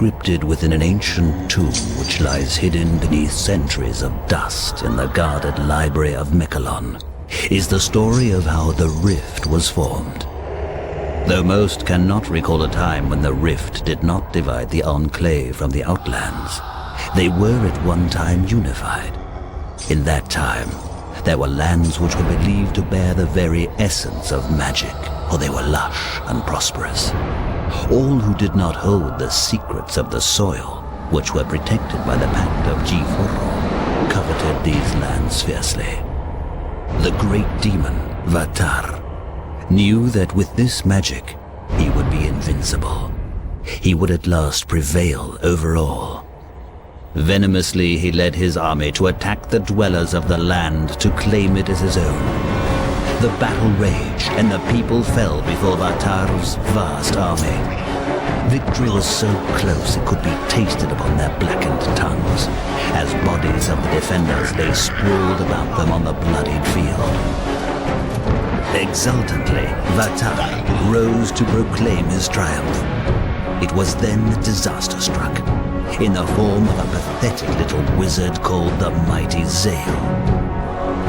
encrypted within an ancient tomb which lies hidden beneath centuries of dust in the guarded library of Miquelon, is the story of how the Rift was formed. Though most cannot recall a time when the Rift did not divide the Enclave from the Outlands, they were at one time unified. In that time, there were lands which were believed to bear the very essence of magic, for they were lush and prosperous. All who did not hold the secrets of the soil, which were protected by the Pact of G4, coveted these lands fiercely. The great demon, Vatar, knew that with this magic, he would be invincible. He would at last prevail over all. Venomously, he led his army to attack the dwellers of the land to claim it as his own. The battle raged, and the people fell before Vatar's vast army. Victory was so close it could be tasted upon their blackened tongues, as bodies of the defenders lay sprawled about them on the bloodied field. Exultantly, Vatar rose to proclaim his triumph. It was then that disaster struck, in the form of a pathetic little wizard called the Mighty Zale.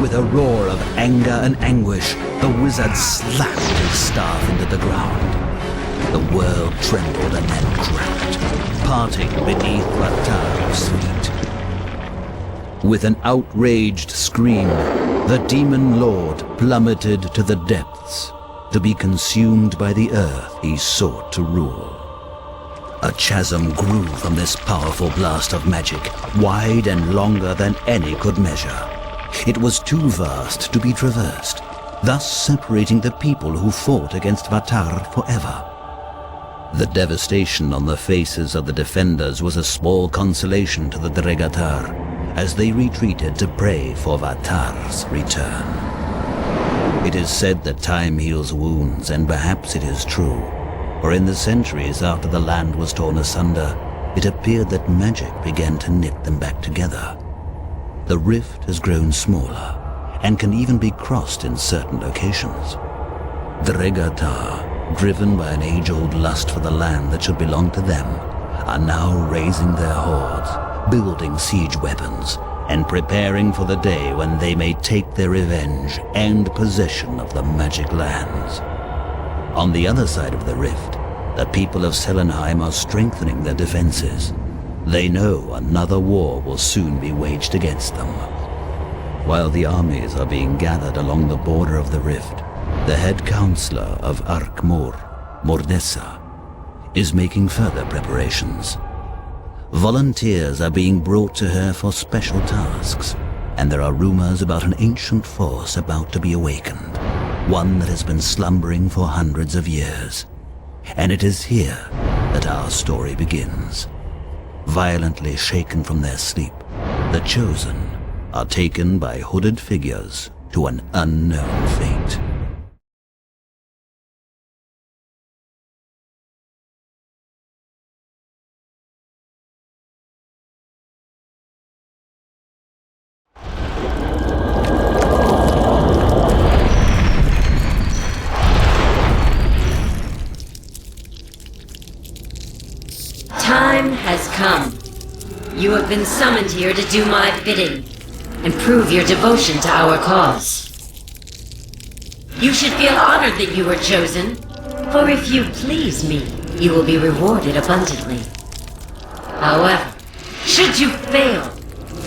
With a roar of anger and anguish, the wizard slammed his staff into the ground. The world trembled and then cracked, parting beneath Vatar's feet. With an outraged scream, the demon lord plummeted to the depths, to be consumed by the earth he sought to rule. A chasm grew from this powerful blast of magic, wide and longer than any could measure. It was too vast to be traversed, thus separating the people who fought against Vatar forever. The devastation on the faces of the defenders was a small consolation to the Dregatar, as they retreated to pray for Vatar's return. It is said that time heals wounds, and perhaps it is true. For in the centuries after the land was torn asunder, it appeared that magic began to knit them back together. The rift has grown smaller, and can even be crossed in certain locations. The Dregatar, driven by an age-old lust for the land that should belong to them, are now raising their hordes, building siege weapons, and preparing for the day when they may take their revenge and possession of the magic lands. On the other side of the rift, the people of Selenheim are strengthening their defenses. They know another war will soon be waged against them. While the armies are being gathered along the border of the rift, the head counselor of Arkmur, Mordessa, is making further preparations. Volunteers are being brought to her for special tasks, and there are rumors about an ancient force about to be awakened, one that has been slumbering for hundreds of years. And it is here that our story begins. Violently shaken from their sleep, the Chosen are taken by hooded figures to an unknown fate. Time has come. You have been summoned here to do my bidding and prove your devotion to our cause. You should feel honored that you were chosen, for if you please me, you will be rewarded abundantly. However, should you fail,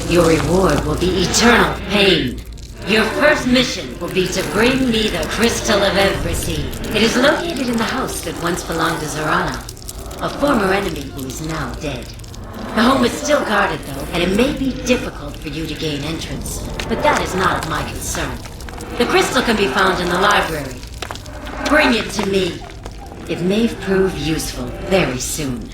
your reward will be eternal pain. Your first mission will be to bring me the Crystal of Eversea. It is located in the house that once belonged to Zorana, a former enemy who is now dead. The home is still guarded though, and it may be difficult for you to gain entrance, but that is not of my concern. The crystal can be found in the library. Bring it to me. It may prove useful very soon.